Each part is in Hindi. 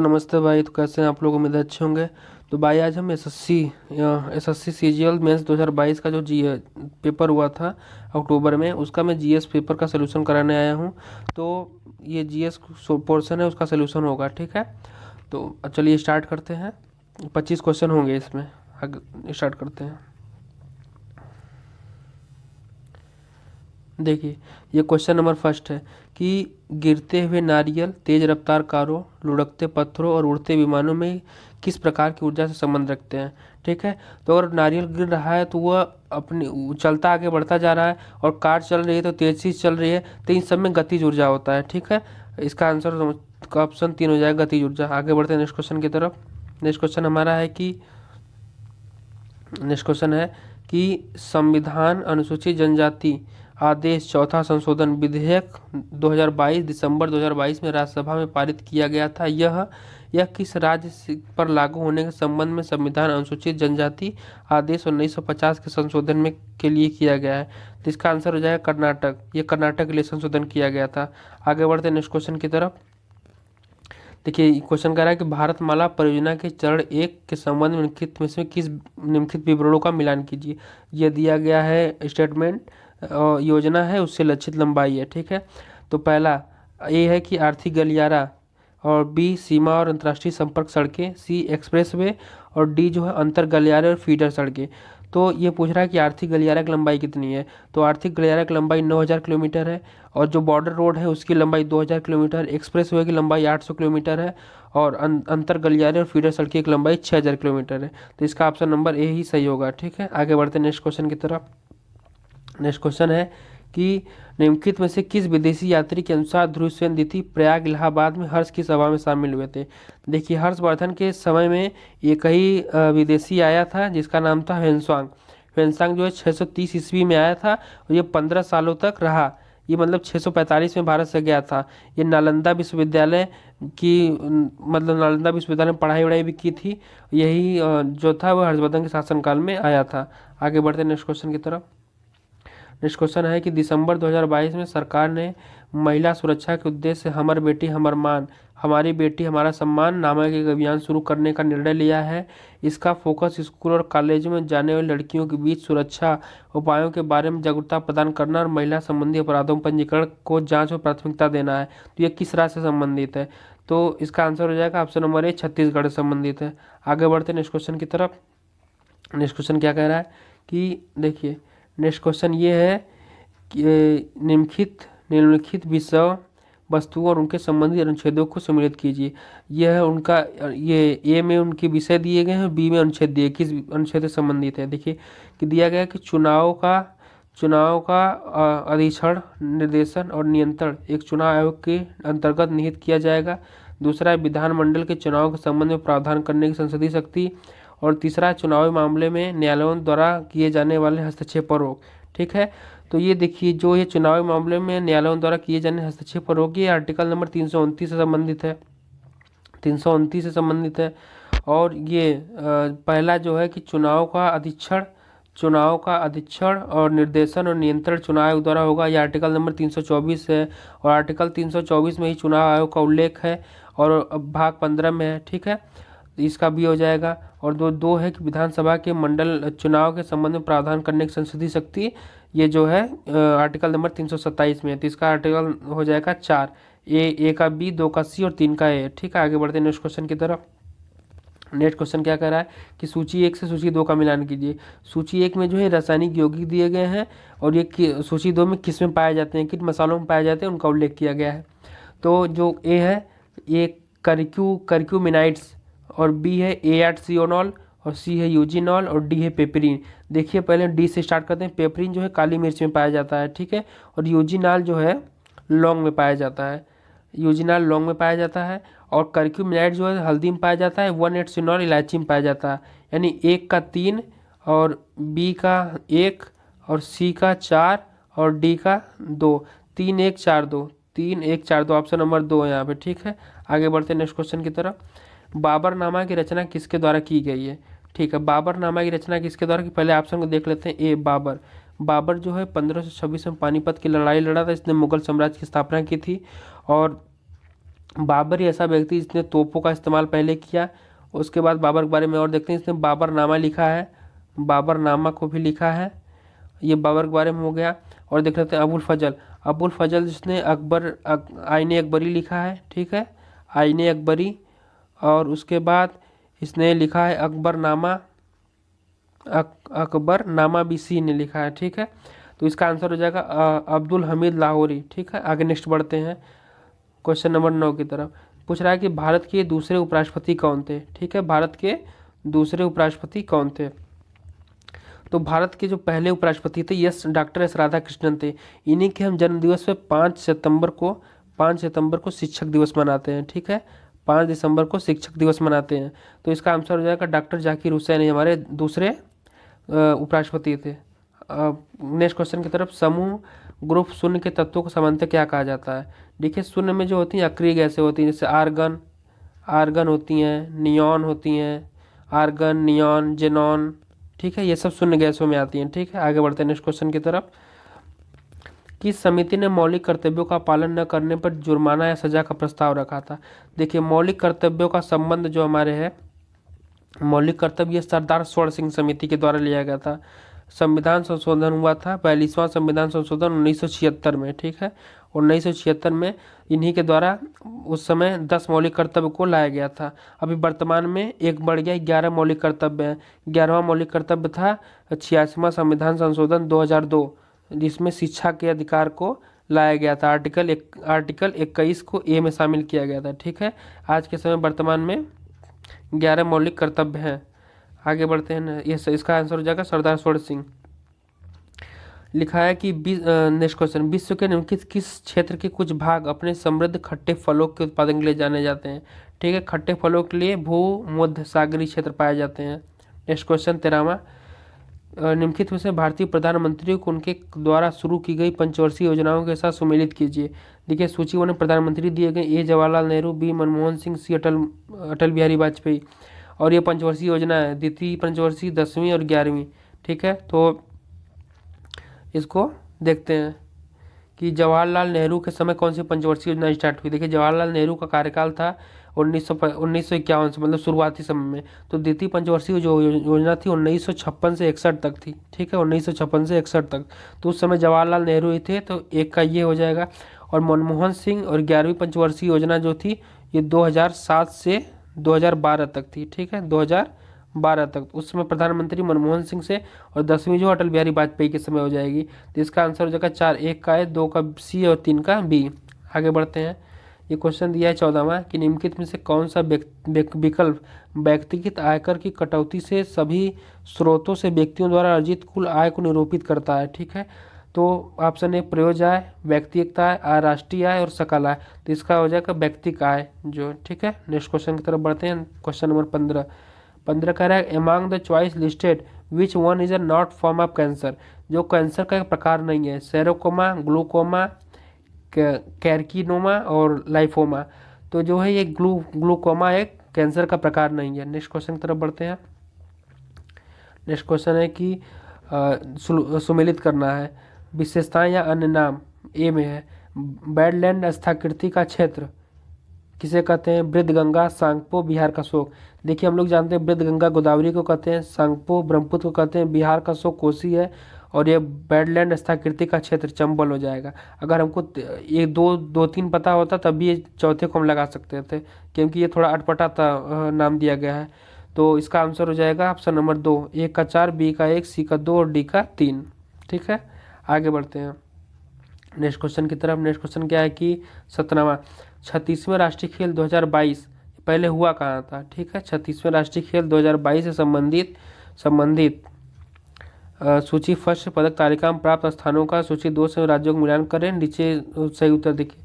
नमस्ते भाई। तो कैसे हैं आप लोग? उम्मीद है अच्छे होंगे। तो भाई आज हम एसएससी सीजीएल मेंस 2022 का जो जी पेपर हुआ था अक्टूबर में, उसका मैं जीएस पेपर का सलूशन कराने आया हूँ। तो ये जीएस पोर्शन है, उसका सलूशन होगा, ठीक है। तो चलिए स्टार्ट करते हैं। 25 क्वेश्चन होंगे इसमें। स्टार्ट करते हैं। देखिए, ये क्वेश्चन नंबर फर्स्ट है कि गिरते हुए नारियल, तेज रफ्तार कारों, लुढ़कते पत्थरों और उड़ते विमानों में किस प्रकार की ऊर्जा से संबंध रखते हैं। ठीक है। तो अगर नारियल गिर रहा है तो वह अपनी चलता आगे बढ़ता जा रहा है, और कार चल रही है तो तेजी से चल रही है, तो इन सब में गतिज ऊर्जा होता है। ठीक है। इसका आंसर का ऑप्शन 3 हो जाएगा, गतिज ऊर्जा। आगे बढ़ते हैं नेक्स्ट क्वेश्चन की तरफ। नेक्स्ट क्वेश्चन हमारा है कि नेक्स्ट क्वेश्चन है कि संविधान अनुसूचित जनजाति आदेश चौथा संशोधन विधेयक 2022 दिसंबर 2022 में राज्यसभा में पारित किया गया था। यह किस राज्य पर लागू होने के संबंध में संविधान अनुसूचित जनजाति आदेश 1950 के संशोधन में के लिए किया गया है। तो इसका आंसर हो जाएगा कर्नाटक। ये कर्नाटक के लिए संशोधन किया गया था। आगे बढ़ते हैं नेक्स्ट क्वेश्चन की तरफ। देखिए, क्वेश्चन कह रहा है कि भारतमाला परियोजना के चरण 1 के संबंध में निम्नलिखित में से किस निम्नलिखित विवरणों का मिलान कीजिए। यह दिया गया है स्टेटमेंट, योजना है, उससे लक्षित लंबाई है। ठीक है। तो पहला ए है कि आर्थिक गलियारा, और बी सीमा और अंतर्राष्ट्रीय संपर्क सड़कें, सी एक्सप्रेसवे, और डी जो है अंतर गलियारे और फीडर सड़कें। तो ये पूछ रहा है कि आर्थिक गलियारा की लंबाई कितनी है। तो आर्थिक गलियारा की लंबाई 9000 किलोमीटर है, और जो बॉर्डर रोड है उसकी लंबाई 2000 किलोमीटर, एक्सप्रेसवे की लंबाई 800 किलोमीटर है, और अंतर गलियारे और फीडर सड़कें की लंबाई 6000 किलोमीटर है। तो इसका ऑप्शन नंबर ए ही सही होगा। ठीक है। आगे बढ़ते हैं नेक्स्ट क्वेश्चन की तरफ। नेक्स्ट क्वेश्चन है कि निम्नलिखित में से किस विदेशी यात्री के अनुसार ध्रुव सेनदिति प्रयाग इलाहाबाद में हर्ष की सभा में शामिल हुए थे। देखिए, हर्षवर्धन के समय में एक ही विदेशी आया था जिसका नाम था ह्वेनसांग। ह्वेनसांग जो है 630 ईस्वी में आया था, और ये 15 सालों तक रहा। ये मतलब 645 में भारत से गया था। ये नालंदा विश्वविद्यालय की मतलब नालंदा विश्वविद्यालय में पढ़ाई वढ़ाई भी की थी। यही जो था वह हर्षवर्धन के शासनकाल में आया था। आगे बढ़ते हैं नेक्स्ट क्वेश्चन की तरफ। नेक्स्ट क्वेश्चन है कि दिसंबर 2022 में सरकार ने महिला सुरक्षा के उद्देश्य से हमर बेटी हमर मान, हमारी बेटी हमारा सम्मान नामक एक अभियान शुरू करने का निर्णय लिया है। इसका फोकस स्कूल और कॉलेजों में जाने वाली लड़कियों के बीच सुरक्षा उपायों के बारे में जागरूकता प्रदान करना और महिला संबंधी अपराधों पंजीकरण को जांच और प्राथमिकता देना है। तो ये किस राज्य से संबंधित है? तो इसका आंसर हो जाएगा ऑप्शन नंबर ए, छत्तीसगढ़ से संबंधित है। आगे बढ़ते नेक्स्ट क्वेश्चन की तरफ। नेक्स्ट क्वेश्चन क्या कह रहा है कि देखिए, नेक्स्ट क्वेश्चन ये है कि निम्नलिखित विषय वस्तुओं और उनके संबंधित अनुच्छेदों को सम्मिलित कीजिए। यह है उनका, ये ए में उनके विषय दिए गए हैं, बी में अनुच्छेद दिए, किस अनुच्छेद से संबंधित है। देखिए कि दिया गया है कि चुनाव का अधीक्षण, निर्देशन और नियंत्रण एक चुनाव आयोग के अंतर्गत निहित किया जाएगा। दूसरा है विधानमंडल के चुनाव के संबंध में प्रावधान करने की संसदीय शक्ति। और तीसरा, चुनावी मामले में न्यायालयों द्वारा किए जाने वाले हस्तक्षेप पर रोक। ठीक है। तो ये देखिए, जो ये चुनावी मामले में न्यायालयों द्वारा किए जाने हस्तक्षेप पर रोक, ये आर्टिकल नंबर 329 से संबंधित है। 329 से संबंधित है। और ये पहला जो है कि चुनाव का अधीक्षण और निर्देशन और नियंत्रण चुनाव आयोग द्वारा होगा, ये आर्टिकल नंबर 324 है। और आर्टिकल 324 में ही चुनाव आयोग का उल्लेख है, और भाग 15 में है। ठीक है। इसका भी हो जाएगा। और दो है कि विधानसभा के मंडल चुनाव के संबंध में प्रावधान करने की संसदीय शक्ति, ये जो है आर्टिकल नंबर 327 में है। तो इसका आर्टिकल हो जाएगा 4, ए का बी, 2 का सी और 3 का ए। ठीक है। आगे बढ़ते हैं नेक्स्ट क्वेश्चन की तरफ। नेक्स्ट क्वेश्चन क्या कह रहा है कि सूची 1 से सूची 2 का मिलान कीजिए। सूची 1 में जो है रासायनिक यौगिक दिए गए हैं, और ये सूची 2 में किस में पाए जाते हैं, किन मसालों में पाए जाते हैं, उनका उल्लेख किया गया है। तो जो ए है, ये करक्यूमिनाइड्स, और बी है एआटसियोनॉल, और सी है यूजिनॉल, और डी है पेपरिन। देखिए, पहले डी से स्टार्ट करते हैं। पेपरिन जो है काली मिर्च में पाया जाता है। ठीक है। और यूजिनॉल जो है लौंग में पाया जाता है। यूजिनॉल लौंग में पाया जाता है। और करक्यूमिनाइड जो है हल्दी में पाया जाता है। 1-8-सिनॉल इलायची में पाया जाता है। यानी 1 का 3, और बी का 1, और सी का 4, और डी का 2। 3-1-4-2, 3-1-4-2, ऑप्शन नंबर 2 है यहाँ पे। ठीक है। आगे बढ़ते हैं नेक्स्ट क्वेश्चन की तरफ। बाबरनामा की रचना किसके द्वारा की गई है? ठीक है। बाबरनामा की रचना किसके द्वारा की, पहले ऑप्शन को देख लेते हैं। ए बाबर। बाबर जो है 1526 में पानीपत की लड़ाई लड़ा था। इसने मुगल साम्राज्य की स्थापना की थी। और बाबर ही ऐसा व्यक्ति जिसने तोपों का इस्तेमाल पहले किया। उसके बाद बाबर के बारे में और देखते हैं, इसने बाबरनामा लिखा है, बाबरनामा को भी लिखा है, ये बाबर के बारे में हो गया। और देख लेते हैं अबुल फजल, अबुल फजल जिसने आईने अकबरी लिखा है, ठीक है, आईने अकबरी। और उसके बाद इसने लिखा है अकबरनामा, अकबरनामा भी सी ने लिखा है, ठीक है। तो इसका आंसर हो जाएगा अब्दुल हमीद लाहौरी, ठीक है। आगे नेक्स्ट बढ़ते हैं क्वेश्चन नंबर 9 की तरफ। पूछ रहा है कि भारत के दूसरे उपराष्ट्रपति कौन थे, ठीक है, भारत के दूसरे उपराष्ट्रपति कौन थे। तो भारत के जो पहले उपराष्ट्रपति थे डॉक्टर एस राधाकृष्णन थे। इन्हीं के हम जन्म दिवस पे 5 सितंबर को शिक्षक दिवस मनाते हैं, ठीक है, 5 दिसंबर को शिक्षक दिवस मनाते हैं। तो इसका आंसर हो जाएगा डॉक्टर जाकिर हुसैन, हमारे दूसरे उपराष्ट्रपति थे। नेक्स्ट क्वेश्चन की तरफ। समूह ग्रुप शून्य के तत्वों को सामान्यतः क्या कहा जाता है। देखिए शून्य में जो होती हैं अक्रिय गैसें होती हैं, जैसे आर्गन, आर्गन होती हैं, नियॉन होती हैं, आर्गन, नियॉन, जेनॉन, ठीक है, ये सब शून्य गैसों में आती हैं, ठीक है। आगे बढ़ते हैं नेक्स्ट क्वेश्चन की तरफ। किस समिति ने मौलिक कर्तव्यों का पालन न करने पर जुर्माना या सजा का प्रस्ताव रखा था। देखिए मौलिक कर्तव्यों का संबंध जो हमारे है, मौलिक कर्तव्य सरदार स्वर्ण सिंह समिति के द्वारा लिया गया था। संविधान संशोधन हुआ था 42वां संविधान संशोधन 1976 में, ठीक है। 1976 में इन्हीं के द्वारा उस समय 10 मौलिक कर्तव्य को लाया गया था। अभी वर्तमान में एक बढ़ गया, 11 मौलिक कर्तव्य हैं। 11वां मौलिक कर्तव्य था 86वां संविधान संशोधन 2002, जिसमें शिक्षा के अधिकार को लाया गया था। आर्टिकल 21 को ए में शामिल किया गया था, ठीक है। आज के समय वर्तमान में 11 मौलिक कर्तव्य हैं। आगे बढ़ते हैं, ये इसका आंसर हो जाएगा सरदार स्वर्ण सिंह। लिखा है कि नेक्स्ट क्वेश्चन, विश्व के निम्नलिखित किस क्षेत्र के कुछ भाग अपने समृद्ध खट्टे फलों के उत्पादन के लिए जाने जाते हैं, ठीक है। खट्टे फलों के लिए भूमध्य सागरीय क्षेत्र पाए जाते हैं। नेक्स्ट क्वेश्चन 13वां, निम्नलिखित में से भारतीय प्रधानमंत्रियों को उनके द्वारा शुरू की गई पंचवर्षीय योजनाओं के साथ सम्मिलित कीजिए। देखिए सूची में प्रधानमंत्री दिए गए, ए जवाहरलाल नेहरू, बी मनमोहन सिंह, सी अटल बिहारी वाजपेयी। और ये पंचवर्षीय योजना है, द्वितीय पंचवर्षीय, 10वीं और 11वीं, ठीक है। तो इसको देखते हैं कि जवाहरलाल नेहरू के समय कौन सी पंचवर्षीय योजना स्टार्ट हुई। देखिए जवाहरलाल नेहरू का कार्यकाल था 1951 से, मतलब शुरुआती समय में। तो द्वितीय पंचवर्षीय जो योजना थी 1956 से 61 तक थी, ठीक है, 1956 से 61 तक। तो उस समय जवाहरलाल नेहरू ही थे, तो एक का ये हो जाएगा। और मनमोहन सिंह और 11वीं पंचवर्षीय योजना जो थी ये 2007 से 2012 तक थी, ठीक है, 2012 तक। उस समय प्रधानमंत्री मनमोहन सिंह से, और 10वीं जो अटल बिहारी वाजपेयी के समय हो जाएगी। तो इसका आंसर हो जाएगा 4, एक का है, 2 का सी और 3 का बी। आगे बढ़ते हैं, ये क्वेश्चन दिया है 14वां कि निम्नलिखित में से कौन सा विकल्प व्यक्तिगत आयकर की कटौती से सभी स्रोतों से व्यक्तियों द्वारा अर्जित कुल आय को निरूपित करता है, ठीक है। तो ऑप्शन ए प्रयोज्य आय, व्यक्तिगत आय, राष्ट्रीय आय और सकल आय। तो इसका हो जाएगा व्यक्तिगत आय जो, ठीक है। नेक्स्ट क्वेश्चन की तरफ बढ़ते हैं, क्वेश्चन नंबर 15 कह रहा है among the choice listed which one is a not form of cancer. जो कैंसर का एक प्रकार नहीं है, सेरोकोमा, ग्लूकोमा, कैरकिनोमा और लाइफोमा। तो जो है ये ग्लूकोमा एक कैंसर का प्रकार नहीं है। नेक्स्ट क्वेश्चन की तरफ बढ़ते हैं। नेक्स्ट क्वेश्चन है कि सुमेलित करना है विशेषताएं या अन्य नाम। ए में है बैडलैंड स्थलाकृति का क्षेत्र किसे कहते हैं, वृद्धगंगा, सांगपो, बिहार का शोक। देखिए हम लोग जानते हैं वृद्धगंगा गोदावरी को कहते हैं, सांगपो ब्रह्मपुत्र को कहते हैं, बिहार का शोक कोसी है, और ये बैडलैंड स्थलाकृति का क्षेत्र चंबल हो जाएगा। अगर हमको ये दो तीन पता होता तब भी ये चौथे को हम लगा सकते थे, क्योंकि ये थोड़ा अटपटा था नाम दिया गया है। तो इसका आंसर हो जाएगा ऑप्शन नंबर 2, ए का 4, बी का 1, सी का 2 और डी का 3, ठीक है। आगे बढ़ते हैं नेक्स्ट क्वेश्चन की तरफ। नेक्स्ट क्वेश्चन क्या है कि 17वां 36वें राष्ट्रीय खेल 2022 पहले हुआ कहाँ था, ठीक है। 36वें राष्ट्रीय खेल 2022 से संबंधित सूची फर्स्ट पदक तालिका में प्राप्त स्थानों का सूची 2 से राज्यों का मूल्यांकन करें। नीचे सही उत्तर देखिए,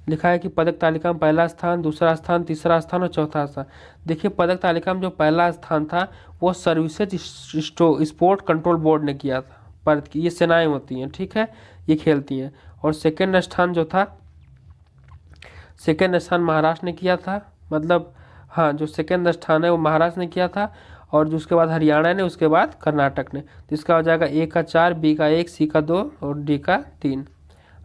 लिखा है कि पदक तालिका में पहला स्थान, दूसरा स्थान, तीसरा स्थान और चौथा स्थान। देखिए पदक तालिका में जो पहला स्थान था वो सर्विसेज स्पोर्ट कंट्रोल बोर्ड ने किया था, पर ये सेनाएं होती हैं, ठीक है, ये खेलती हैं। और सेकेंड स्थान जो था, सेकेंड स्थान महाराष्ट्र ने किया था, मतलब हाँ जो सेकेंड स्थान है वो महाराष्ट्र ने किया था, और जो उसके बाद हरियाणा ने, उसके बाद कर्नाटक ने। तो इसका हो जाएगा ए का 4, बी का 1, सी का 2 और डी का 3।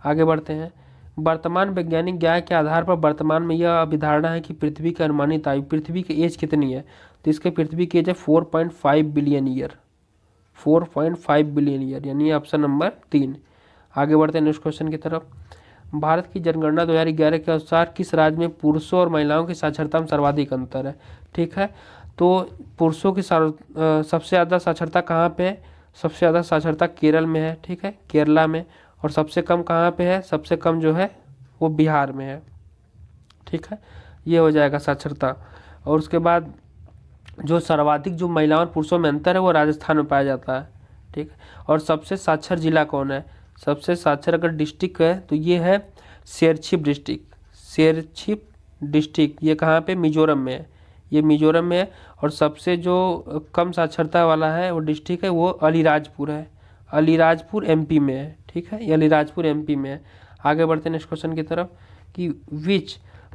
आगे बढ़ते हैं वर्तमान वैज्ञानिक ज्ञान के आधार पर वर्तमान में यह अभिधारणा है कि पृथ्वी की अनुमानित आयु, पृथ्वी की एज कितनी है, तो इसके पृथ्वी की एज है 4.5 बिलियन ईयर, 4.5 बिलियन ईयर, यानी ऑप्शन नंबर 3। आगे बढ़ते हैं नेक्स्ट क्वेश्चन की तरफ। भारत की जनगणना 2011 के अनुसार किस राज्य में पुरुषों और महिलाओं की साक्षरता में सर्वाधिक अंतर है? ठीक है, तो पुरुषों की सबसे ज़्यादा साक्षरता कहाँ पे है? सबसे ज़्यादा साक्षरता केरल में है, ठीक है, केरला में। और सबसे कम कहाँ पे है? सबसे कम जो है वो बिहार में है, ठीक है, ये हो जाएगा साक्षरता। और उसके बाद जो सर्वाधिक जो महिलाओं और पुरुषों में अंतर है वो राजस्थान में पाया जाता है, ठीक है। और सबसे साक्षर जिला कौन है? सबसे साक्षर अगर डिस्ट्रिक्ट है तो ये है शेरछिप डिस्ट्रिक्ट, शेरछिप डिस्ट्रिक्ट, ये कहाँ पे? मिजोरम में है, ये मिजोरम में है। और सबसे जो कम साक्षरता वाला है वो डिस्ट्रिक्ट है वो अलीराजपुर है, अलीराजपुर एमपी में है, ठीक है, ये अलीराजपुर एमपी में है। आगे बढ़ते हैं नेक्स्ट क्वेश्चन की तरफ कि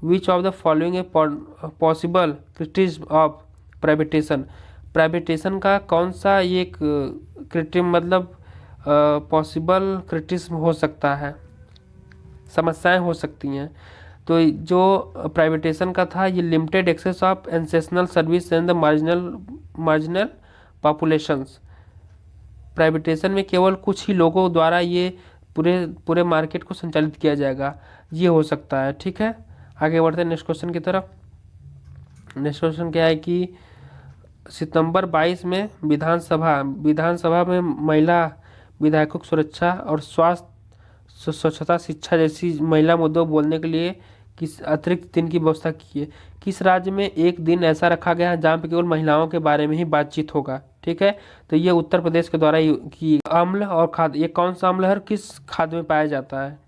which of the following a possible criticism of privatisation, privatisation का कौन सा ये कृत्रिम मतलब पॉसिबल क्रिटिसिज्म हो सकता है, समस्याएं हो सकती हैं। तो जो प्राइवेटेशन का था ये limited access of essential service and the marginal populations, privatisation में केवल कुछ ही लोगों द्वारा ये पूरे मार्केट को संचालित किया जाएगा, ये हो सकता है, ठीक है। आगे बढ़ते हैं नेक्स्ट क्वेश्चन की तरफ। नेक्स्ट क्वेश्चन क्या है कि सितंबर 22 में विधानसभा में महिला विधायकों की सुरक्षा और स्वास्थ्य स्वच्छता शिक्षा जैसी महिला मुद्दों बोलने के लिए किस अतिरिक्त दिन की व्यवस्था की है? किस राज्य में एक दिन ऐसा रखा गया है जहाँ पे केवल महिलाओं के बारे में ही बातचीत होगा, ठीक है, तो ये उत्तर प्रदेश के द्वारा की अम्ल और खाद्य, ये कौन सा अम्ल है और किस खाद्य में पाया जाता है?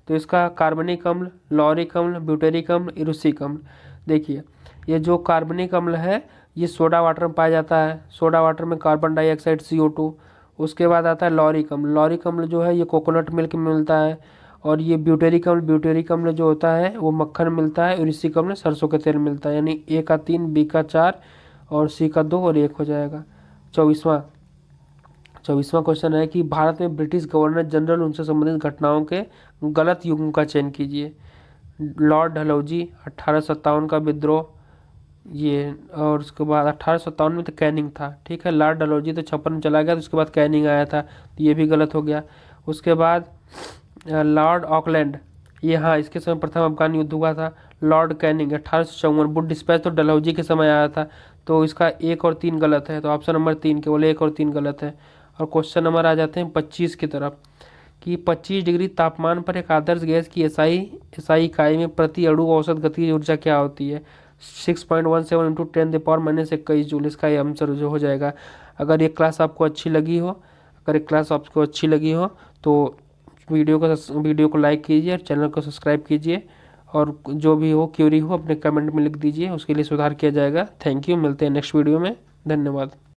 तो इसका कार्बनिक अम्ल, लॉरिक अम्ल, ब्यूटेरिक अम्ल, इरुसिक अम्ल। देखिए ये जो कार्बनिक अम्ल है ये सोडा वाटर में पाया जाता है, सोडा वाटर में कार्बन डाइऑक्साइड CO2। उसके बाद आता है लॉरिक अम्ल, लॉरिक अम्ल जो है ये कोकोनट मिल्क में मिलता है। और ये ब्यूटेरिक अम्ल जो होता है वो मक्खन में मिलता है। और इरुसिक अम्ल सरसों के तेल में मिलता है, यानी A का 3, B का 4 और C का 2 और 1 हो जाएगा। 24वां क्वेश्चन है कि भारत में ब्रिटिश गवर्नर जनरल उनसे संबंधित घटनाओं के गलत युग्म का चयन कीजिए। लॉर्ड डलहौजी, 1857 का विद्रोह, ये, और उसके बाद 1857 में तो कैनिंग था, ठीक है, लॉर्ड डलहौजी तो 56 में चला गया, तो उसके बाद कैनिंग आया था, तो ये भी गलत हो गया। उसके बाद लॉर्ड ऑकलैंड, ये हाँ इसके समय प्रथम अफगान युद्ध हुआ था। लॉर्ड कैनिंग 1854, वुड डिस्पैच तो डलहौजी के समय आया था, तो इसका 1 और 3 गलत है, तो ऑप्शन नंबर 3 केवल 1 और 3 गलत है। और क्वेश्चन नंबर आ जाते हैं 25 की तरफ कि 25 डिग्री तापमान पर एक आदर्श गैस की एसआई इकाई में प्रति अणु औसत गतिज ऊर्जा क्या होती है? 6.17 इंटू 10⁻21 जूल, इसका ये आंसर जो हो जाएगा। अगर ये क्लास आपको अच्छी लगी हो तो वीडियो को लाइक कीजिए और चैनल को सब्सक्राइब कीजिए। और जो भी हो क्यूरी हो अपने कमेंट में लिख दीजिए, उसके लिए सुधार किया जाएगा। थैंक यू, मिलते हैं नेक्स्ट वीडियो में, धन्यवाद।